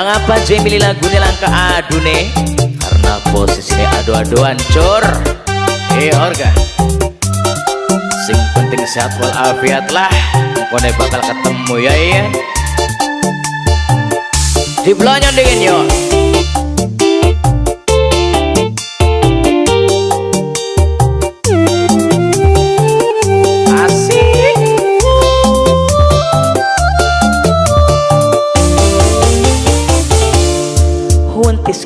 Ngapa je milih lagu ini langka adune? Karena posisinya adu-aduan cor. Orga sing penting sehat walafiat lah. Kone bakal ketemu ya iya. Di belonyon dingin yo.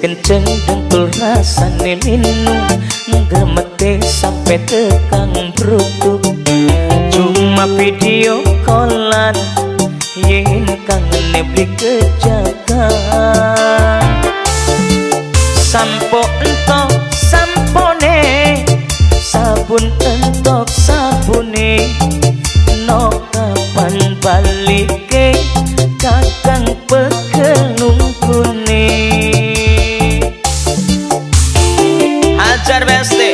Kenceng dengkul rasane linung ngeremete sampai tekang brutuk. Cuma video callan yen kangen beli kejagaan. Sampo entok sampone, sabun entok sabune. No kapan balike kakang pekelung kuning. Hajar besti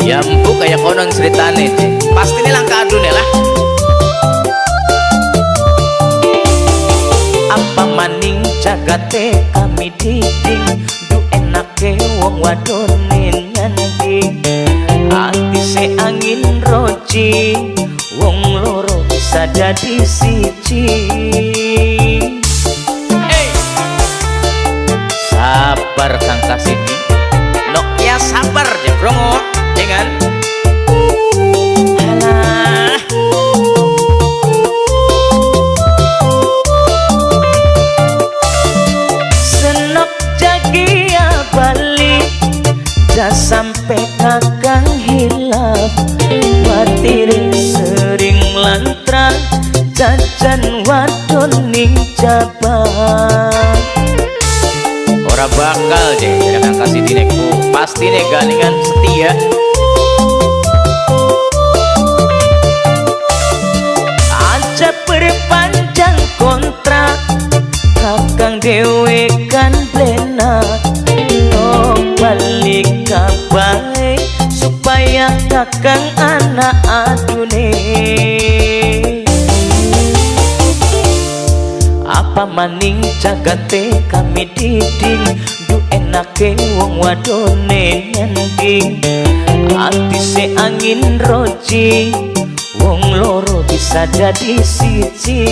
Yampu kayak konon ceritane pasti ini langka adune lah. Apa maning jagate kami diding du enake wong wadone nyanding. Ati se angin roji wong loro bisa jadi siji. Sabar Kang Kasidi, Nokia sabar jebrongo, jangan. Alah. Senok jagia balik, dah sampai kakang hilap. Watire sering lantrang, jajan wadon ning jabat. Ora bakal deh jangan kasih dinekku pasti nih ganingan setia. Aja perpanjang kontrak kakang dewe kan plena. Oh balik kabai supaya kakang anak adune. Apa maning jagate kami diding du enake wong wadone nyanding. Ati se angin roji wong loro bisa jadi siji.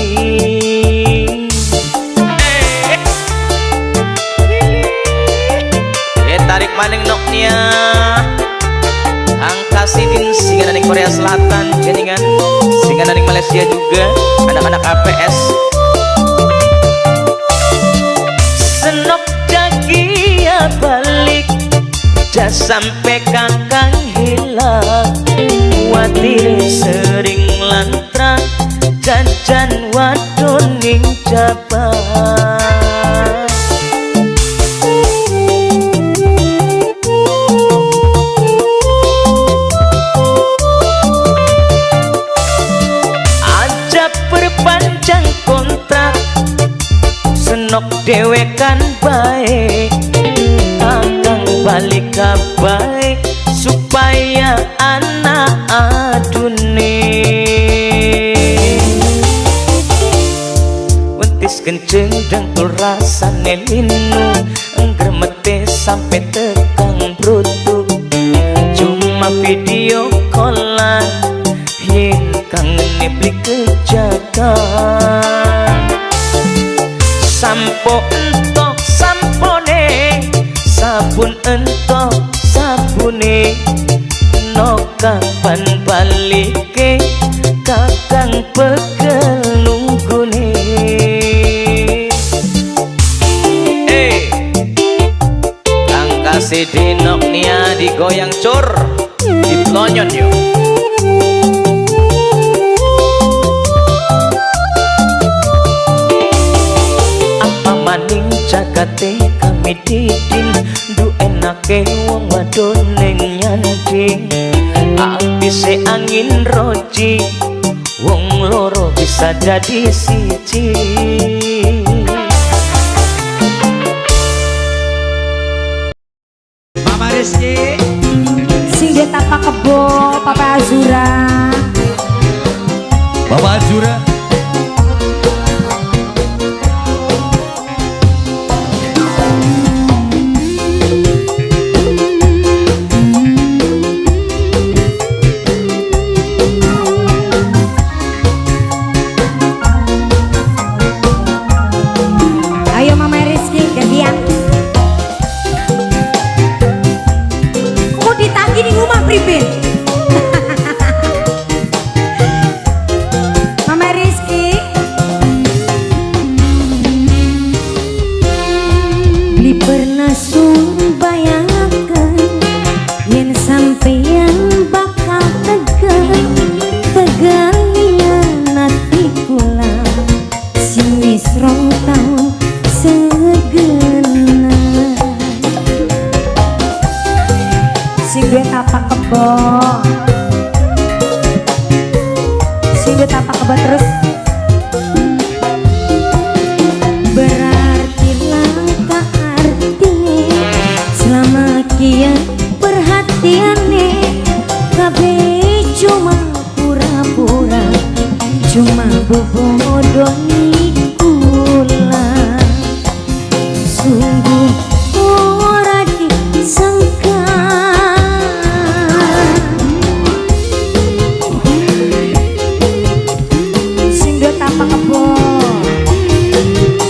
Tarik maning noknya Kang Kasidin singan dari Korea Selatan jaringan singan dari Malaysia juga anak-anak APS. Senok jagia balik dah sampai kakang hilang. Watire sering lantrang jajan wadon ning jabat. Aja perpanjang kontrak senok dewe kan baik kakang balik baik supaya anak adune. Wentis kenceng dengkul rasane linung ngremete sampai tekang brutuk. Cuma video callan yen kangen beli kejagaan. Sampo entok sampone, sabun entok sabune. No kapan balike kakang pekelung gune. Kang Kasidi Noknia digoyang cur di pelonyon yuk. Maning jagate kami diding du enake wong wadone nyanding. Ati se angin roji wong loro bisa jadi siji. Mama Rizky sing dia tapak kebo Papa Azura. Bapak Azura cuma bebodoni kula sungguh ora disangka sing duwe tapak kebo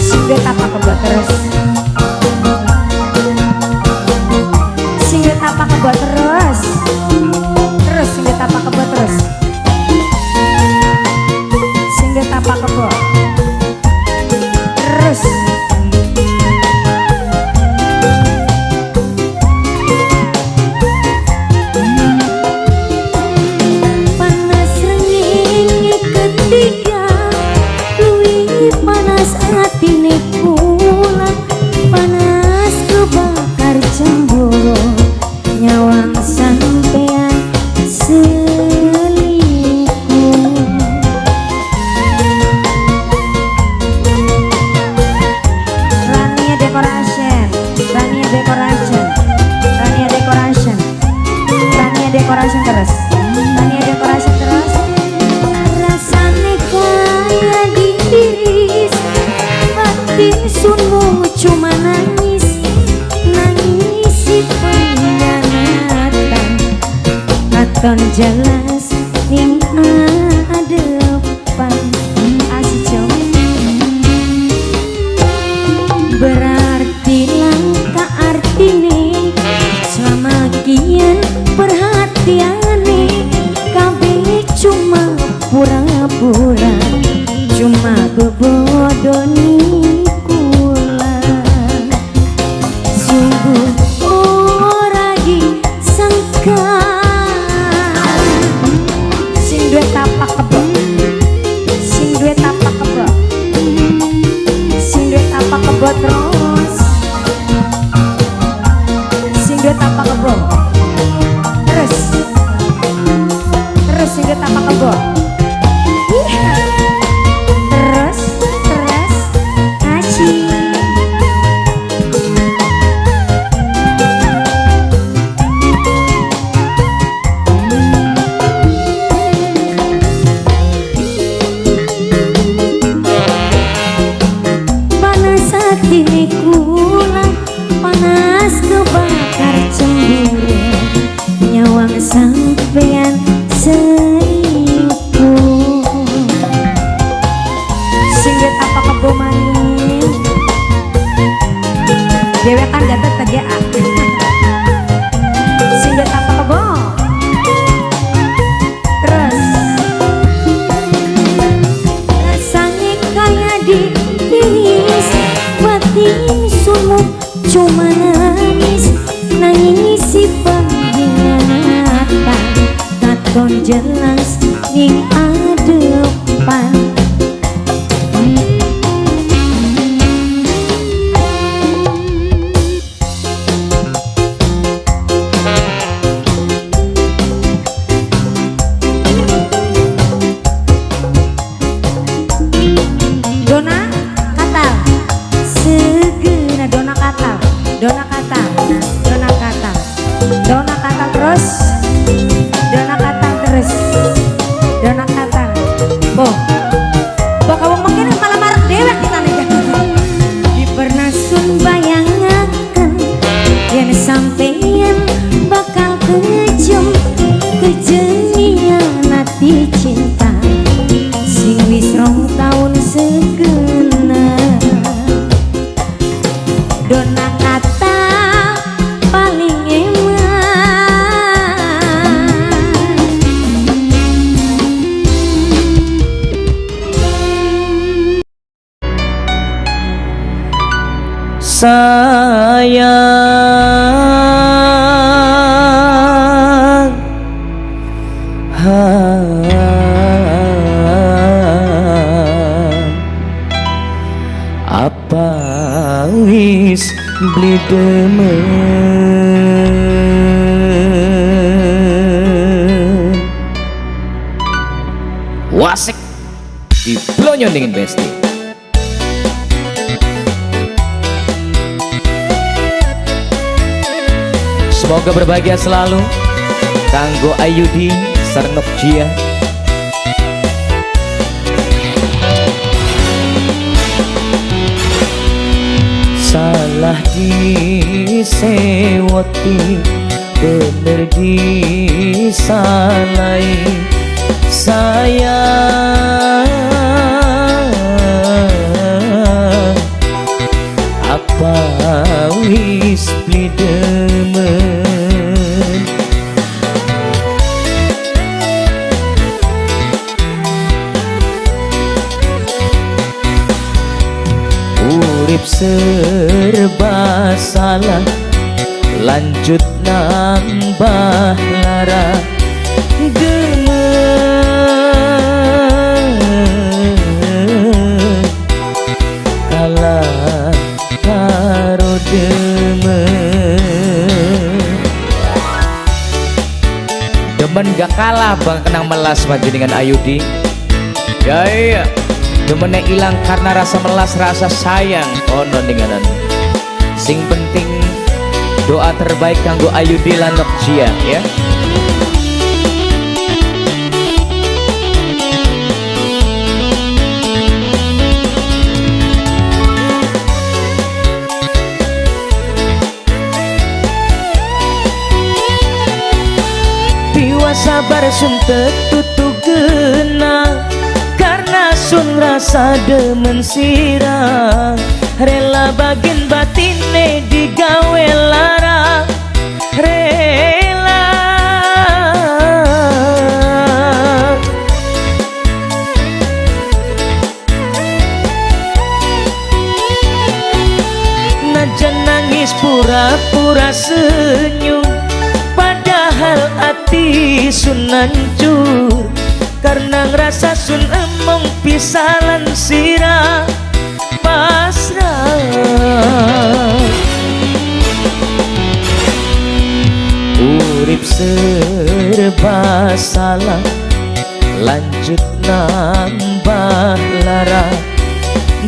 sing duwe tapak kebo terus sing duwe tapak kebo terus sing duwe tapak kebo terus tapak kebo terus panas renging ketiga luwih panas atine kula panas kebakar cemburu nyawang sampean dekorasi terus Rania dekorasi terus rasane kaya diiris batin sunmu cuma nangis nangisi pengkhianatan katon jelas ning adepan asjo berarti langka artine selama kian perhatiane kabeh cuma pura-pura cuma bebodoni kula sungguh ora disangka sing duwe tapak kebo sing duwe tapak kebo sing duwe tapak kebo terus sing duwe tapak kebo terus sing tapak kebo terus asyik panas hati kula panas kebakar cemburu nyawang sampean selingkuh sing duwe tapak kebo maning dewe kan gatot TGA sing duwe tapak kebo terus rasanya kaya diiris batin sunmu cuma nangis nangisi pengkhianatan katon jelas ning adepan dona katal segera dona katal dona katal dona katal dona katal terus dona katal terus dona katal boh kamu mungkin malah marah dewek kita nih di pernah sun bayangakan yang sampeyan bakal kejam kejenian hati cinta sing wis rong taun segena dona kata paling sayang apa wis beli demen wasik di Blonyon dengan Besti. Semoga berbahagia selalu kanggo Ayudi sareng Nokjia salah disewoti bener disalai sayang apa wis plidemen urip serba salah lanjut nambah lara demen kalah karo demen gak kalah bang kenang melas panjenengan Ayudi ya iya demennya hilang karena rasa melas rasa sayang ono ninganan sing penting doa terbaik kanggo Ayudi lan Nokjia ya. Tiwa sabar sun tetutu gena karena sun rasa demen sirah rela bagin batine digawe lara rela najan nangis pura-pura senyum padahal hati sun hancur karena ngerasa sun emong pisalan sirah pasrah urip serba salah lanjut nambah lara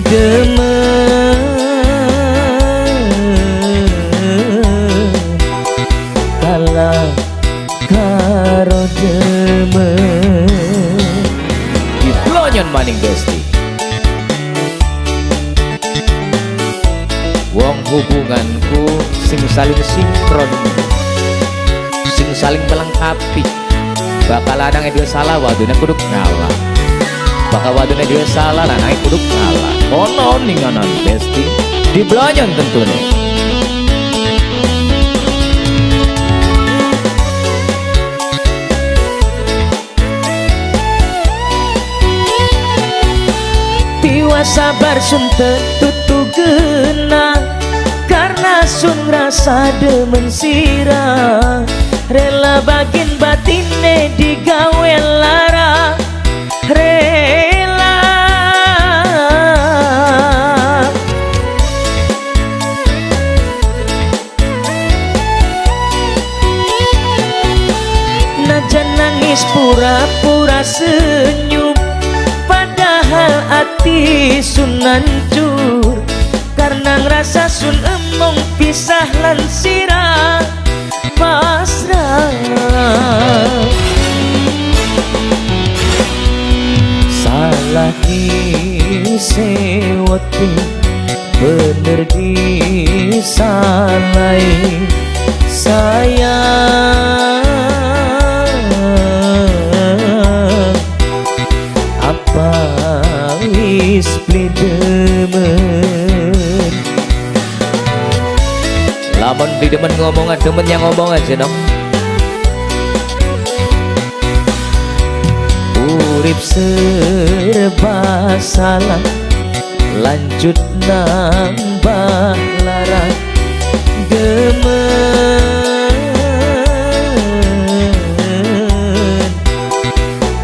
demen kalah karo demen diplonyon maning besti wong hubunganku sing saling sinkron sing saling melengkapi bakal lanangnya dia salah wadune kuduk ngalah bakal wadune dia salah lanangnya kuduk ngalah kono ninganan besti diblonyon tentunya tiwa sabar sun tetutu gena karena sun rasa demen sirah rela bagin batine digawe lara rela najan nangis pura-pura senyum padahal hati sun hancur karena ngerasa sun emong pisah lan sirah pasrah salah disewoti bener disalai sayang apa wis plidemen lamun plidemen ngomong demen yang ngomong aja dong urip serba salah lanjut nambah lara demen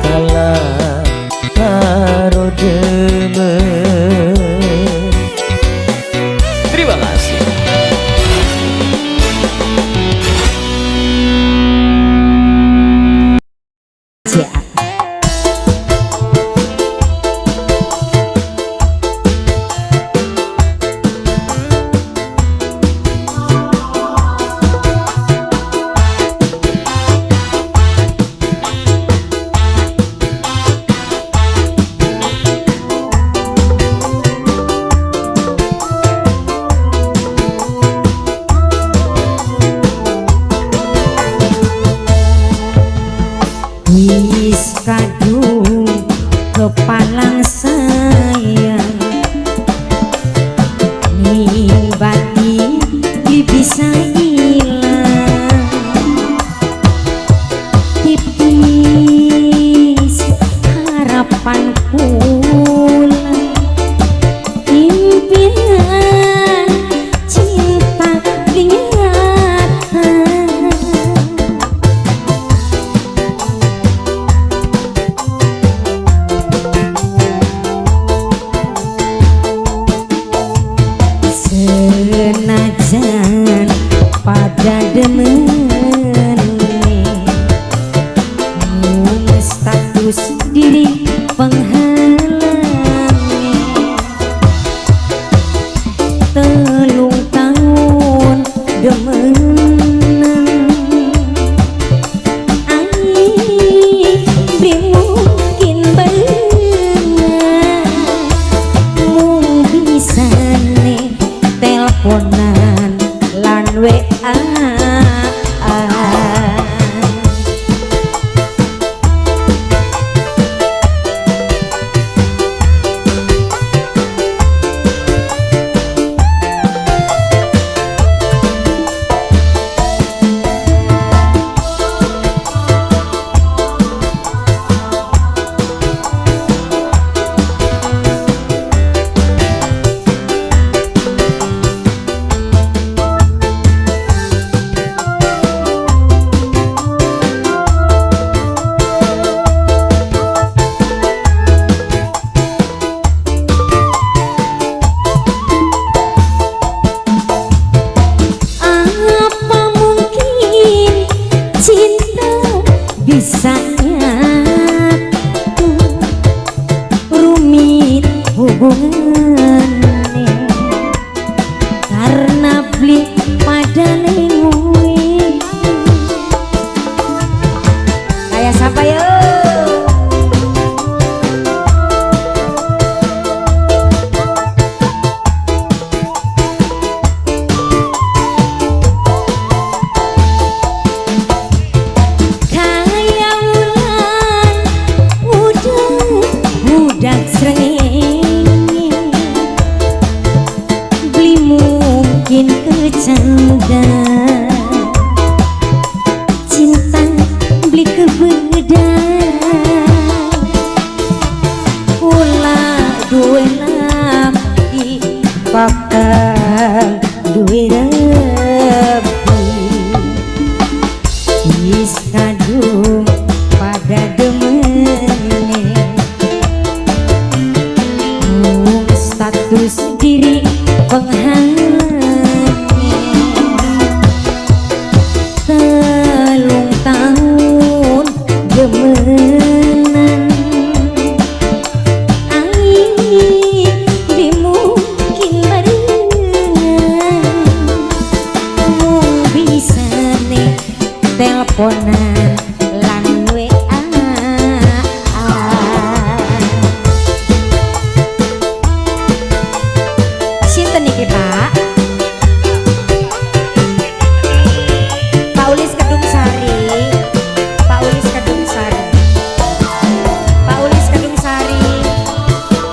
kalah karo demen terima kasih demen status diri penghalangi telung tahun demen mungkin banget mung bisa nih teleponan lan WA bisa nyatu rumit hubungannya karena beli pada lengui kayak siapa yo dan sering beli mungkin kecanda cinta beli kebeda pula duwe lagi bakal duwe lebih is kadung pada demen status diri penghalangi telung tahun demenan ai mungkin barengan mung bisa nih teleponan lan WA sinten niki Pak? Pak Ulis Kedung Sari, Pak Ulis Kedung Sari, Pak Ulis Kedung Sari,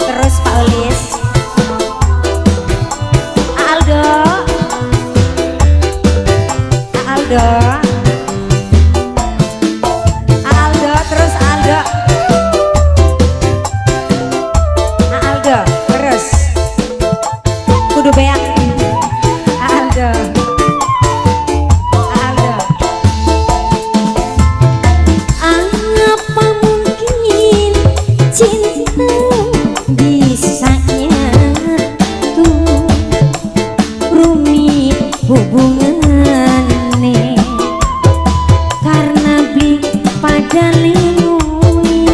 terus Pak Ulis, Aldo, Aldo, Aldo, terus Aldo, Aldo, terus. Kudu beak Aldo Aldo apa mungkin cinta bisa nyatu rumit hubungannya karena beli pada lingui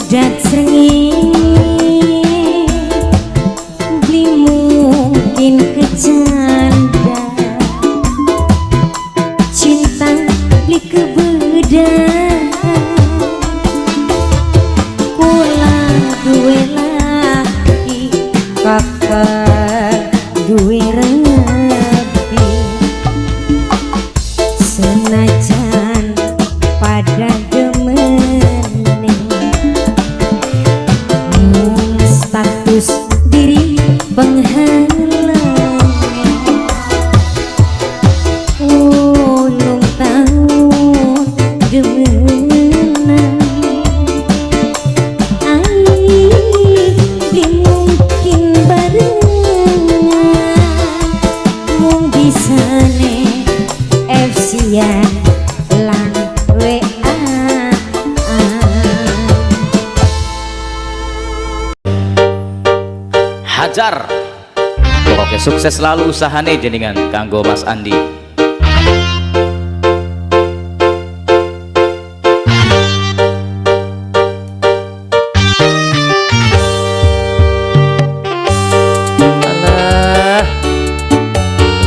dan sering beli mungkin kecanda cinta beli kebeda kula duwe lagi kakak duwe lebih senajan pada demen status diri penghalang ulung tahun demen sukses selalu usahane jenengan kanggo Mas Andi. Alah,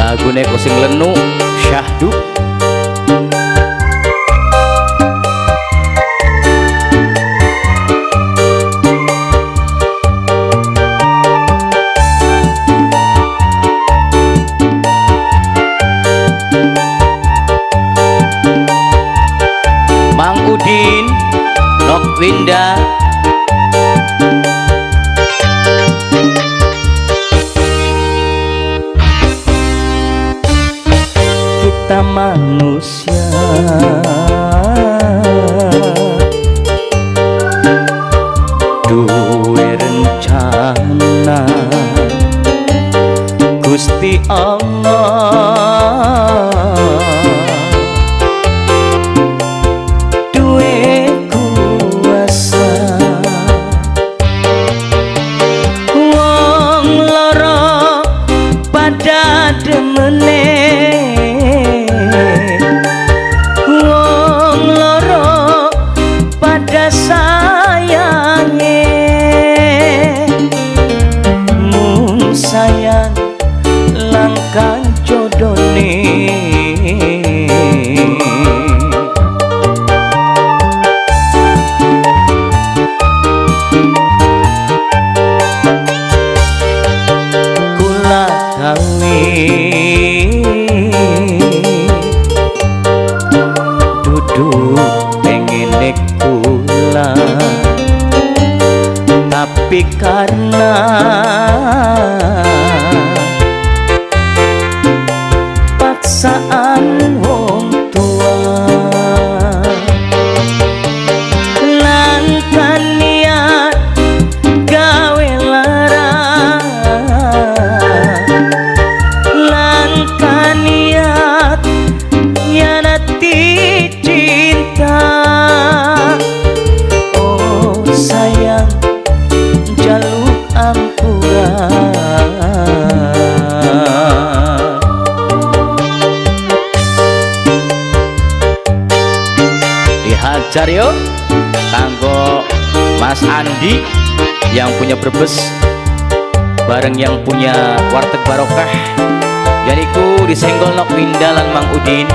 lagune kok sing lenu syahdu. Udin Nok Winda kita manusia duwe rencana Gusti Allah wong loro pada sayange mung sayang langkah jodone kula gawe pengen kula tapi karena paksaan wong tua lan niat gawe lara lan niat nyanati cinta. Oh sayang jaluk ampuran dihajar yuk kanggo Mas Andi yang punya Brebes bareng yang punya Warteg Barokah yaitu disenggol Nok Winda lan Mang Udin.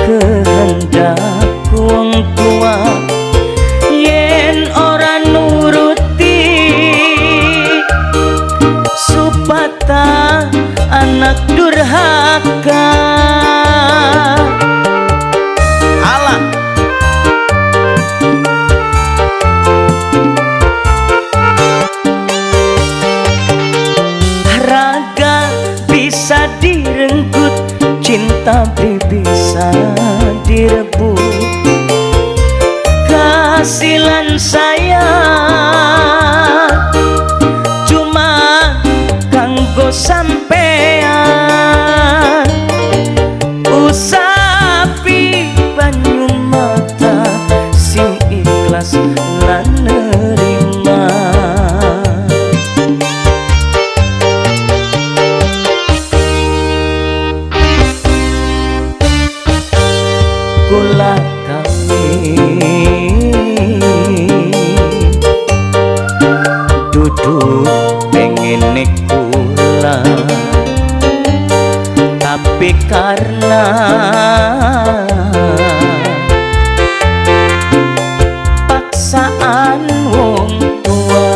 Kehendak wong tua yen ora nuruti supata anak durhaka alah raga bisa direnggut cinta bisa direbut kasilan saya cuma kanggo sampean usapi banyu mata sing ikhlas lan nerima kula duduk pengen kula tapi karena paksaan wong tua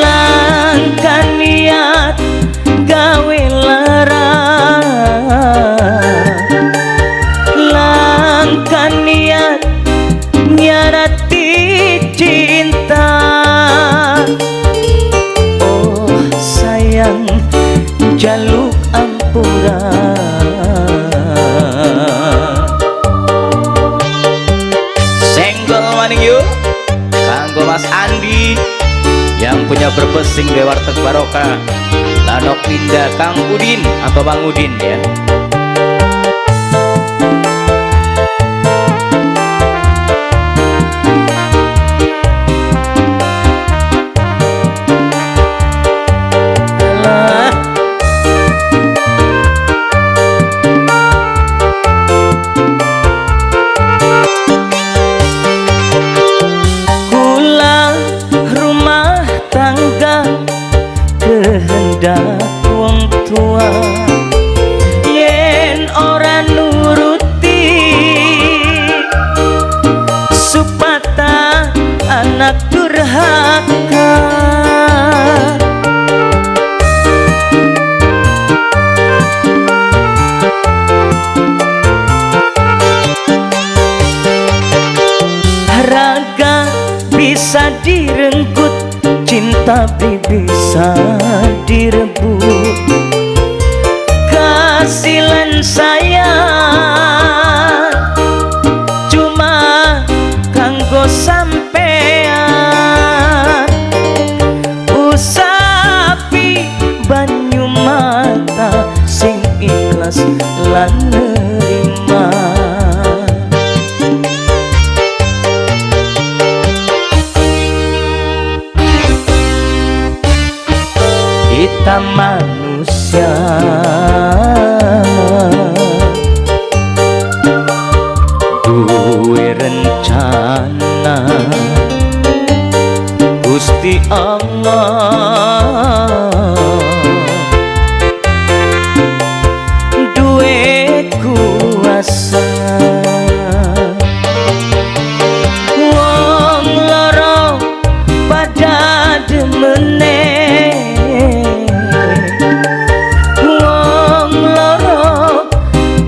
langkah niat gawe lara langkah niat nyarati cinta. Oh sayang jaluk ampuran senggol lagunya berbesing di warteg barokah Lanok Linda Kang Udin atau Bang Udin ya. Wong tua yen ora nuruti supata anak durhaka raga bisa direnggut cinta bisa direbut kasilan saya cuma kanggo sampean usapi banyu mata sing ikhlas lan nerima kita manusia duwe rencana Gusti Allah duwe kuasa wong loro pada demene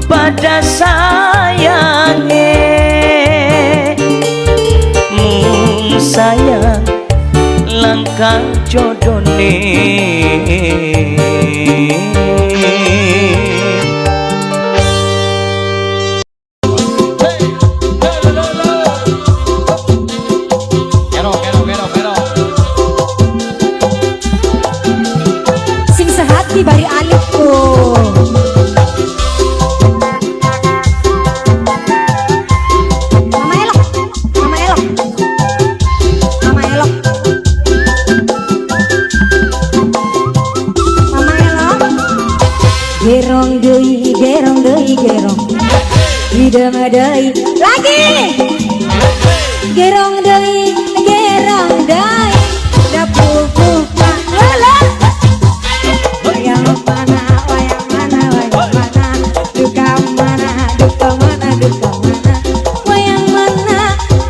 pada sayange mung sayang langkah jodone sing sehati bari alipku gerong deui gerong hidung deui lagi gerong deui dapuh lala wayang mana duka mana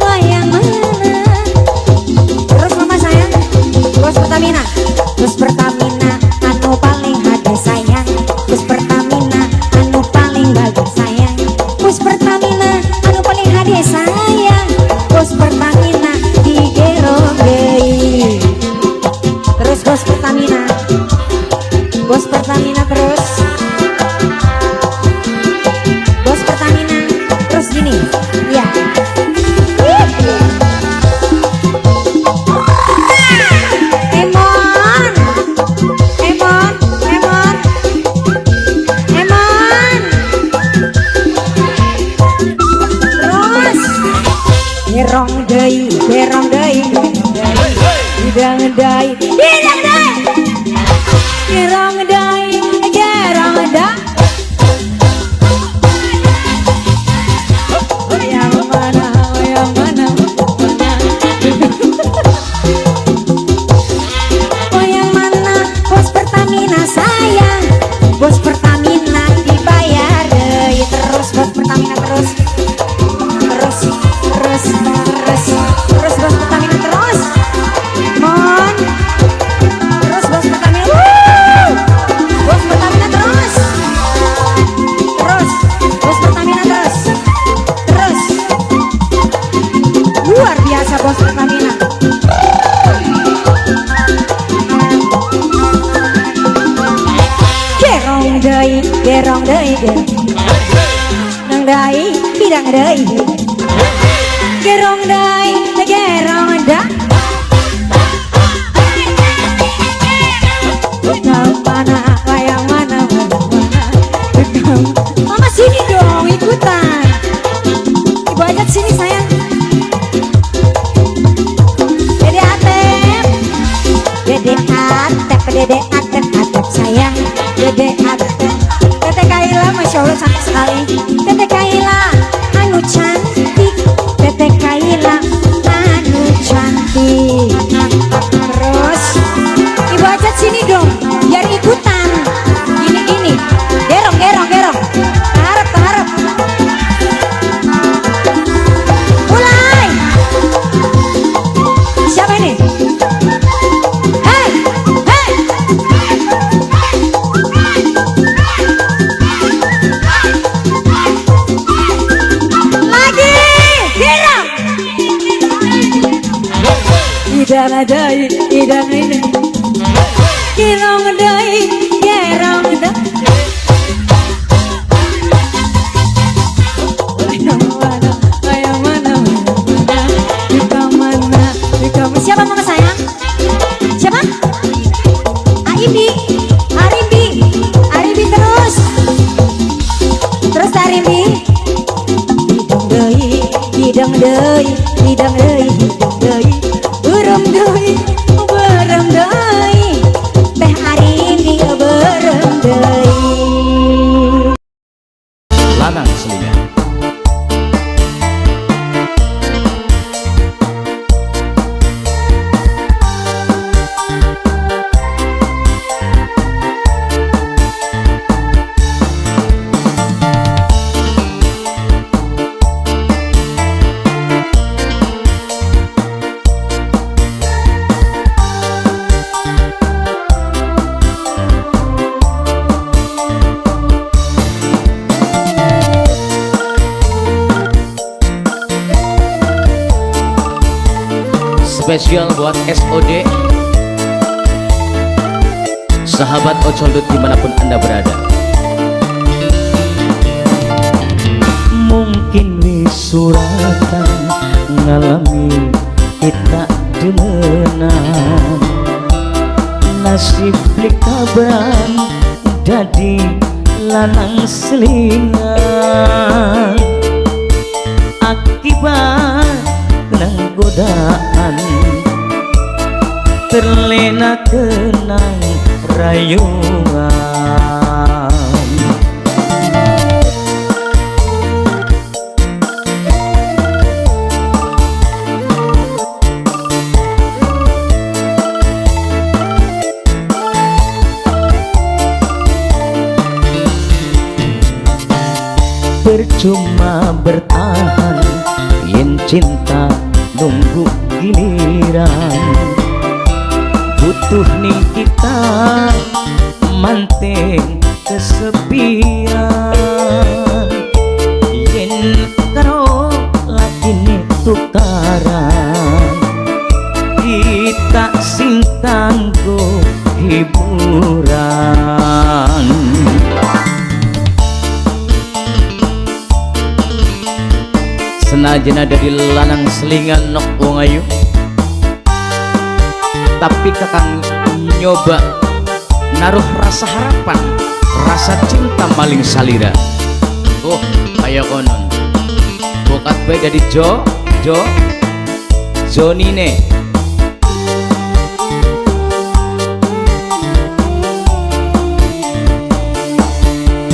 wayang mana terus mama sayang bos Pertamina anu paling hati sayang bus Pertamina anu paling bagus sayang bus Pertamina anu paling hadiah sayang bus Pertamina digerong deui terus bos Pertamina terus bos Pertamina terus gini ya gerong deui hidang deui gerong deui wayang mana wayang mana bos Pertamina sayang bos Pertamina dibayar deui terus bos Pertamina terus bos Pertamina terus mon terus bos Pertamina bos Pertamina terus bos Pertamina terus luar biasa bos Pertamina gerong deui nang deui bidang deui gerong deui gerong da Dede atep sayang, Dede atep. Tete Kaila, masya Allah cantik sekali. Tete Kaila, anu cantik. Tete Kaila, anu cantik. Terus, Ibu Ajat sini dong, biar ikutan. Gini, gerong. Harap. Mulai. Siapa ini? Hey. Lagi, gerong. Idang adai, idang ini. Gerong adai, gerong adai. Siapa mama sayang? Siapa? Arimbi terus Arimbi. Hidang deui, berem deui, teh Arimbi berem deui. Lanang Selingan. Spesial buat SOD, sahabat Ocoldut dimanapun Anda berada. Mungkin wisuratan ngalami kita demenan, nasib likabran dadi lanang selingan. Akibat nang godaan terlena kenang rayuan. Percuma bertahan yen cinta nunggu giliran, butuh nih kita manting kesepian. Yen karo lagi nih tukaran, kita sing kanggo hiburan. Senajan ada di lanang selingan nok wong ayu, tapi kakang nyoba naruh rasa harapan, rasa cinta maling salira. Oh kaya konon bukat bae dari Jonine.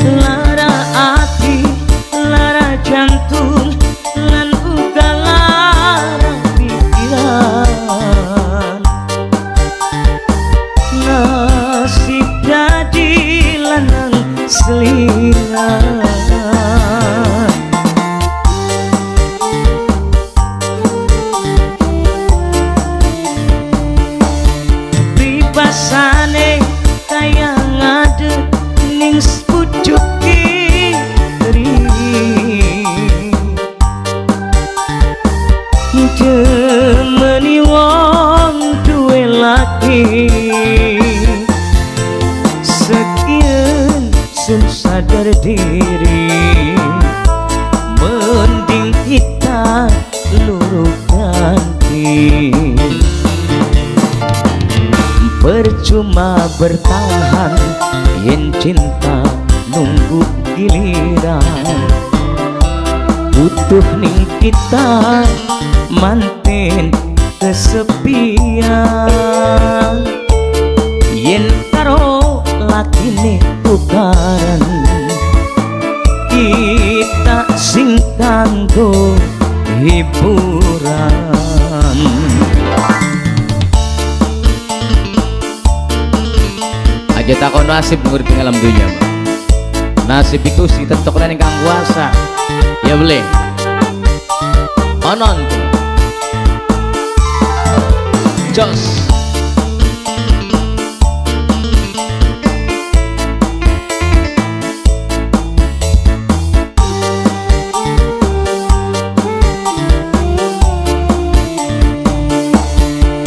Lara hati, lara jantung, nasib jadi lanang selingan. Pribasane kaya ngadeg ning pucuk kiri, demeni wong duwe laki. Sekian sun sadar diri, mending kita luruh ganti. Percuma bertahan yen cinta nunggu giliran, butuh nih kita manten kesepian. yen karo lakine tukaran kita sing kanggo hiburan. Aja takon nasib ngurip ing alam dunia mah. Nasib itu sing tentukan ning kang kuasa. Ya boleh. Onon. Jos.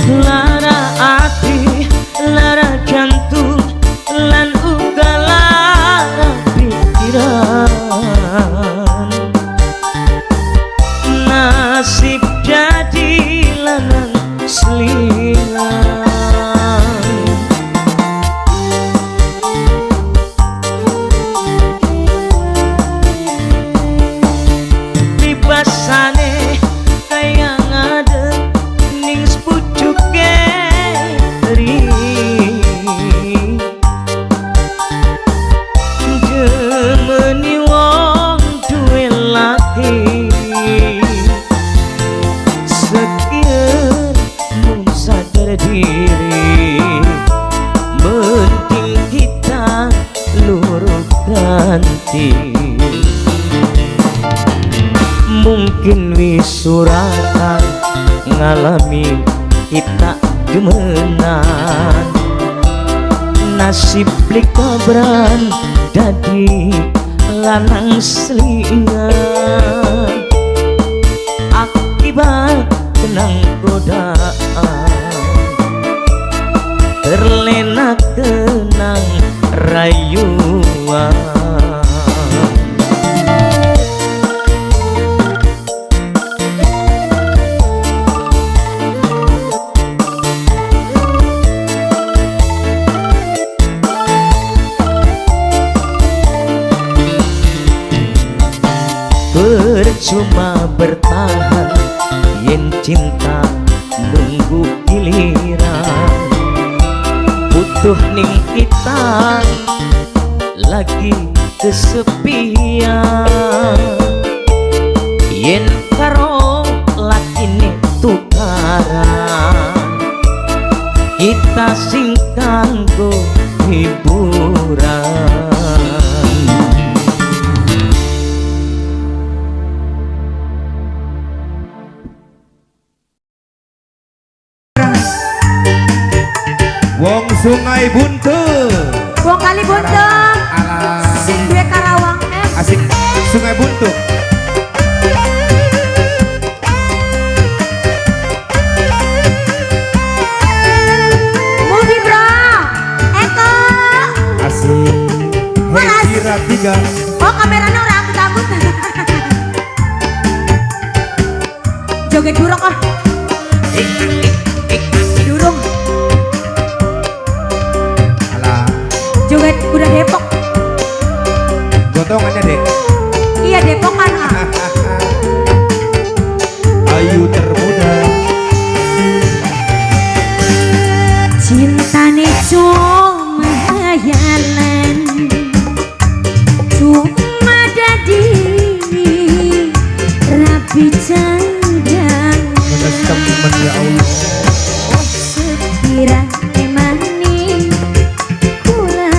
Lara ati, lara jantung, lan uga lara pikiran. Nasib jadi lanang selingan. Libasane kaya ngadeg ning sepucuke ri, jemeni wong duwe laki sekian mung sadar diri, penting kita luruh ganti. Mungkin wisuratan ngalami kita gemenan, nasib likabran dadi lanang selingan. Akibat tenang godaan terlena kenang rayuan. Percuma bertahan yen cinta nunggu giliran, butuh ning kita lagi kesepian. Yen karo lakine tukaran kita sing kanggo hiburan. Wong Sungai Buntu, Wong Kali Buntu, sing duwe Karawang asik Sungai Buntu. Mugi bro, Eko. Asik. Hejira 3. Oh kameranya orang takut. Joget durung ah. Durung. Joget udah Depok. Gotongannya deh. Iya Depokan ah. Ayu termuda. Cintane cuma hayalan, cuma dadi rapi candang. Menes temen ya Allah. Sekira emani kula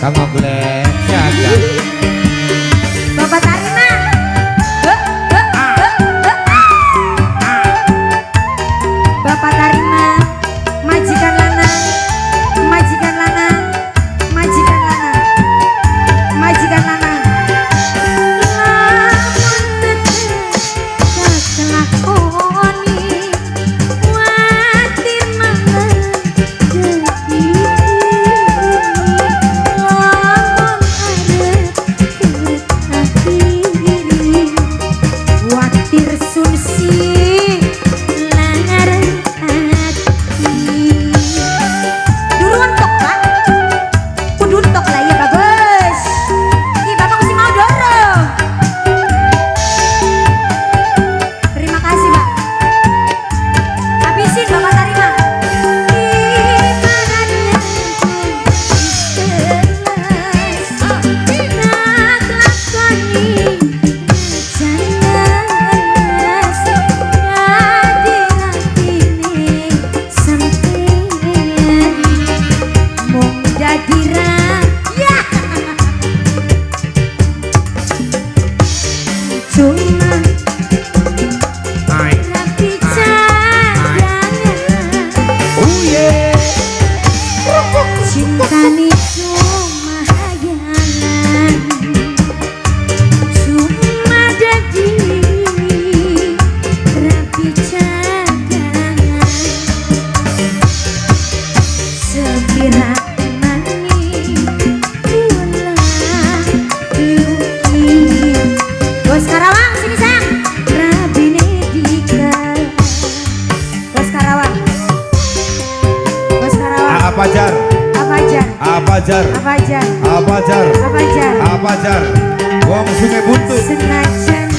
Kang Oglek jajan. Bapak Tarina. Bapak Tarina, majikan Lana, majikan Lana, majikan Lana, majikan Lana. Apajar wong Sungai Buntu senajan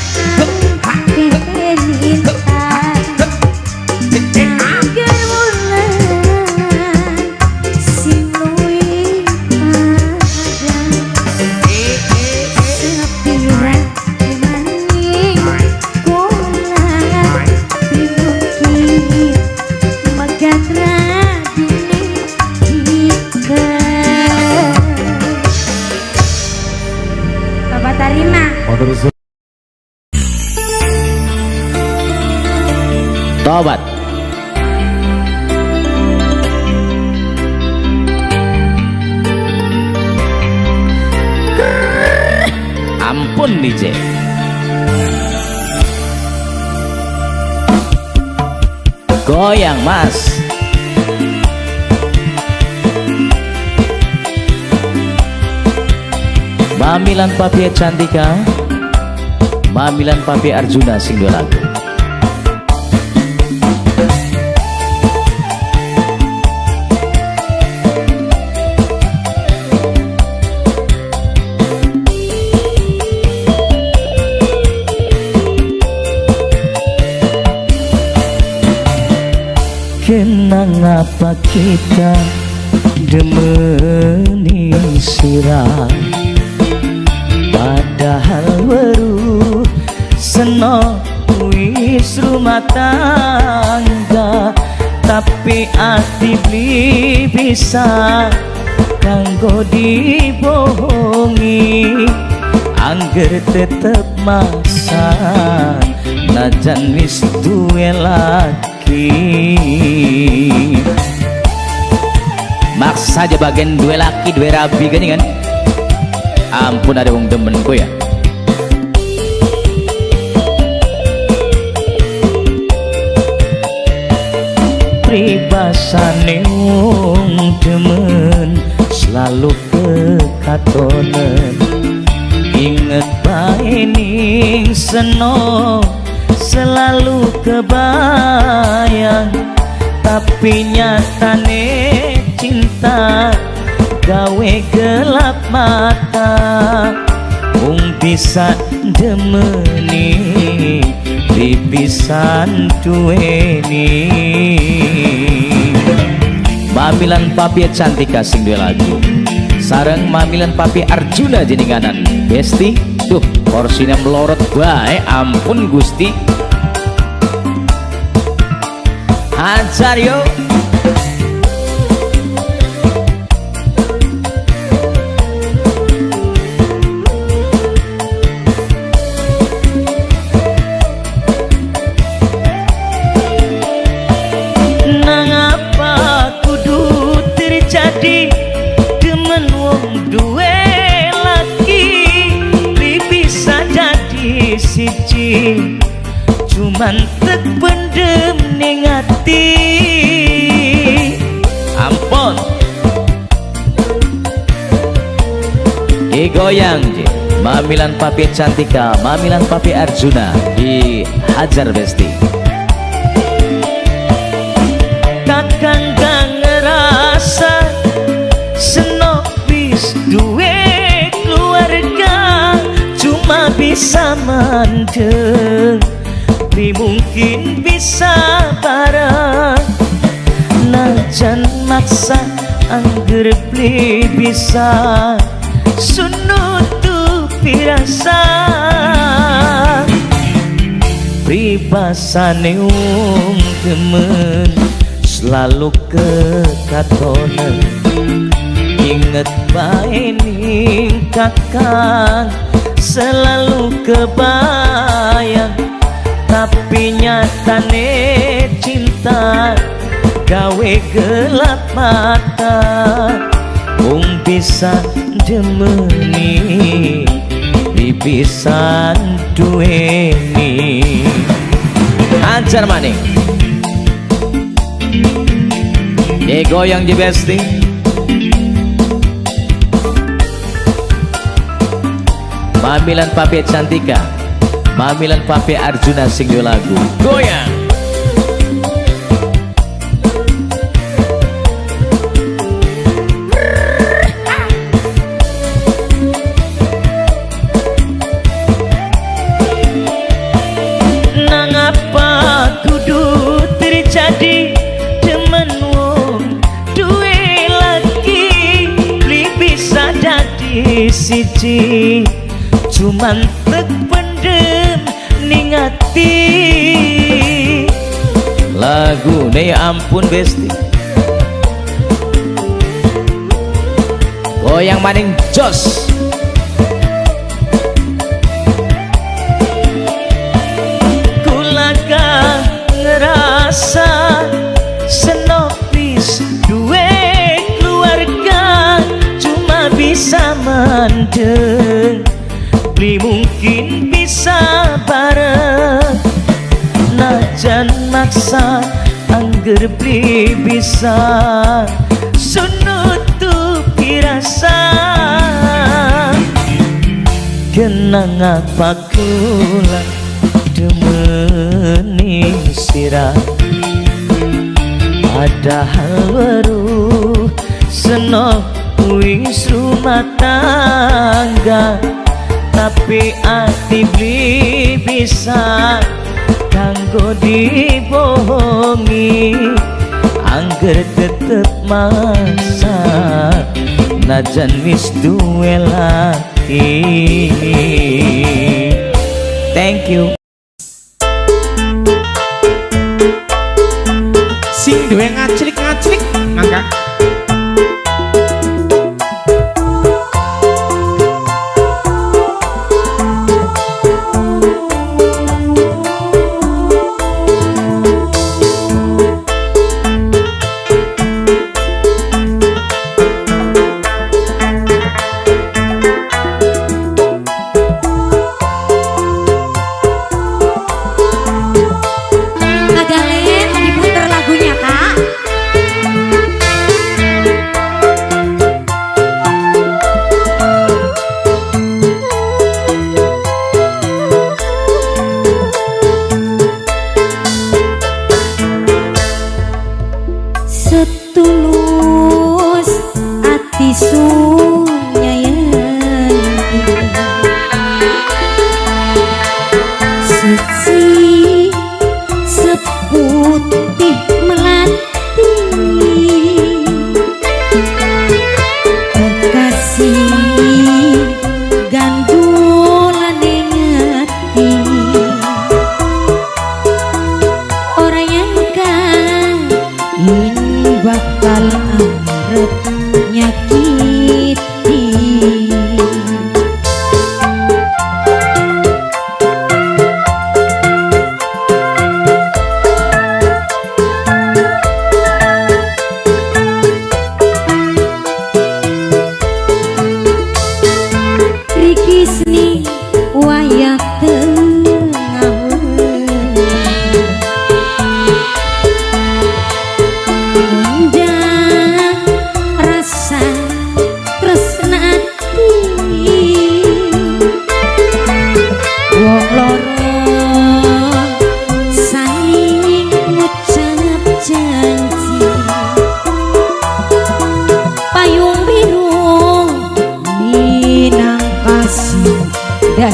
tobat. Ampun DJ. Goyang Mas. Mamilan Papi Cantika, Mamilan Papi Arjuna sing dua lagu. Kenang apa kita demeni sirah, padahal weruh seno wis rumah tangga, tapi ati beli bisa kanggo dibohongi, angger tetep masa najan wis duwe lagi. Maksa aja bagian dua laki dua rabi gini kan. Ampun ada wong demenku ya. Pribasane wong demen selalu kekatonen, inget bae ning seno selalu kebayang, tapi nyatane cinta gawe gelap mata. Wong bisa demeni dipisan duweni. Mamilan Papi Cantika sing dua lagu sareng Mamilan Papi Arjuna jenenganan Besti. Duh porsinya melorot bae, ampun Gusti. Hajar yo. duwe lagi bisa jadi siji cuman terpendem ning ati ampun goyang je Mamilan Papi Cantika Mamilan Papi Arjuna dihajar besti kakang gak ngerasa senopis duwe keluarga cuma bisa mandeng tapi mungkin bisa bareng najan maksa angger beli bisa sunutu pirasa pribasane temen selalu kekatonan inget bae ning kakang selalu kebayang tapi nyatane cinta gawe gelap mata bisa demeni bisa duweni ajar maning goyang di besti Mamilan Papi Cantika Mamilan Papi Arjuna sing lagu goyang siji cuman terpendem ning ati lagu ne ampun besti goyang maning jos kulaga ngerasa senopis duwe keluarga cuma bisa mandeng beli mungkin bisa bareng najan maksa angger beli bisa sunutu pirasa kenang apa kula demeni sirah padahal weruh senop wis rumah tangga tapi ati beli bisa kanggo dibohongi angger tetep masa najan wis duwe laki thank you sing duwe ngaclik-ngaclik mangga setulus ati sunyayan suci seputih melati kekasih gandulan ngati orang yang kan bakal arep nyakit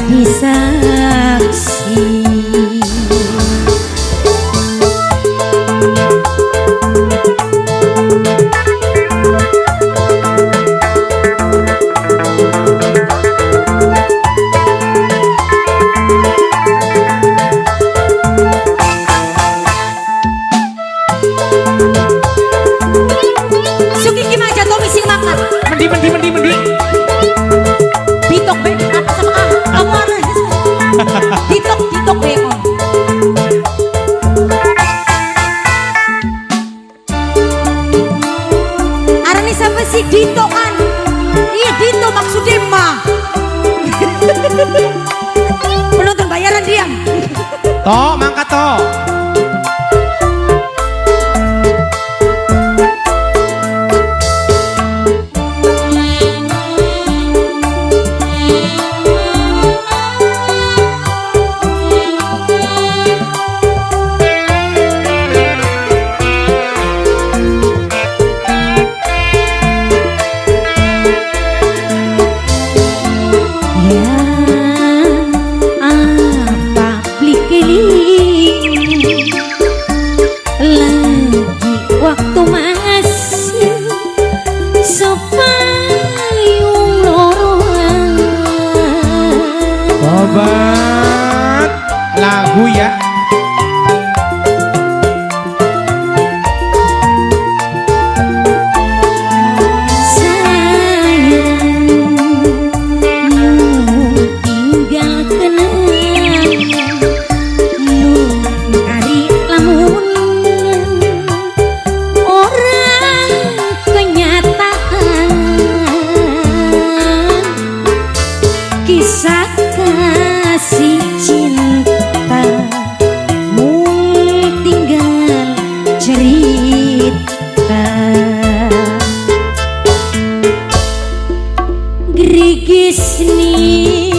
jadi saksi. Suki gimana jatuh mising makan? Mendi. Ditok be, apa sama kamu harus ditok be om. Arani siapa sih Dito kan? Iya Dito maksudnya mah. Penonton bayaran diam. Toh, mangkat toh. Ya apa beli lagi waktu masih sepayung loroan. Tobat lagu ya. Kisah kasih cinta mung tinggal cerita. Grigis ni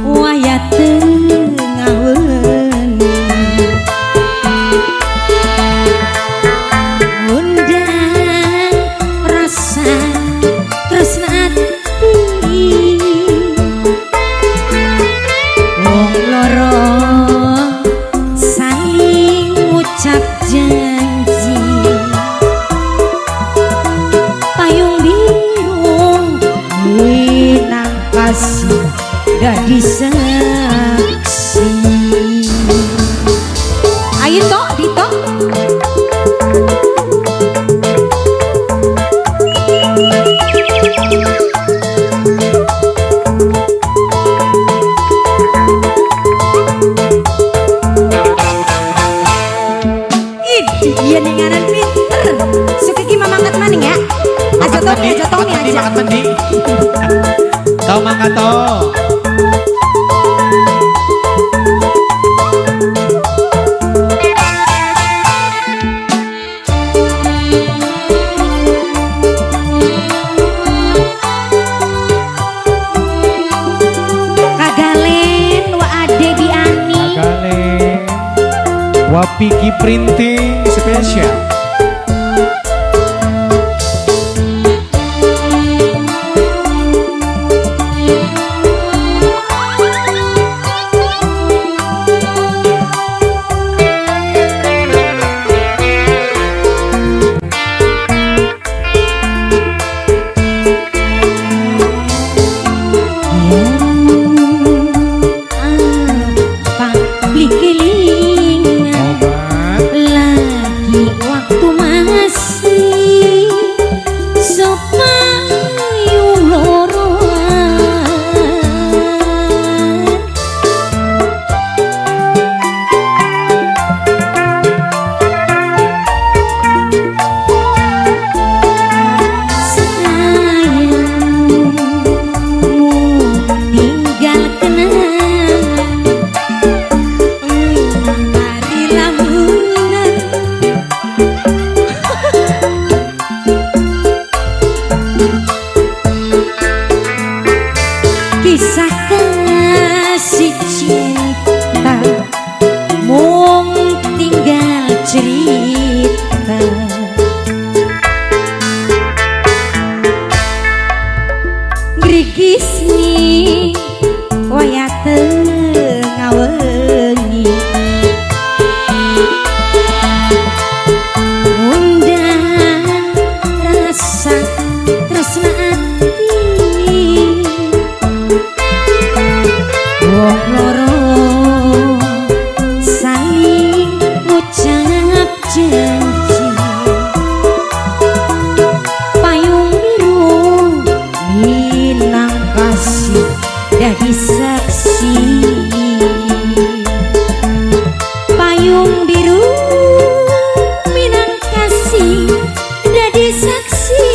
wayah tengawen undang rasa tresna ati. Wong loro saling ngucap janji, payung biru minang kasih gadis saksi. Ayo tok Dito. Iya nenganan pinter. Suki gimana mangkat maning ya? Aja Tommy aja. Makan mandi. Toh, mangkat toh. Kagalen wa ade bi ani. Kale Wapiki Printing Spesial. Apa beli kelingan Tobat lagi waktu masih sepayung loroan. Sayangmu tinggal kenangan dari lamunan. Kisah kasih cinta mung tinggal cerita. Grigis ni wayah payung biru minang kasih dadi saksi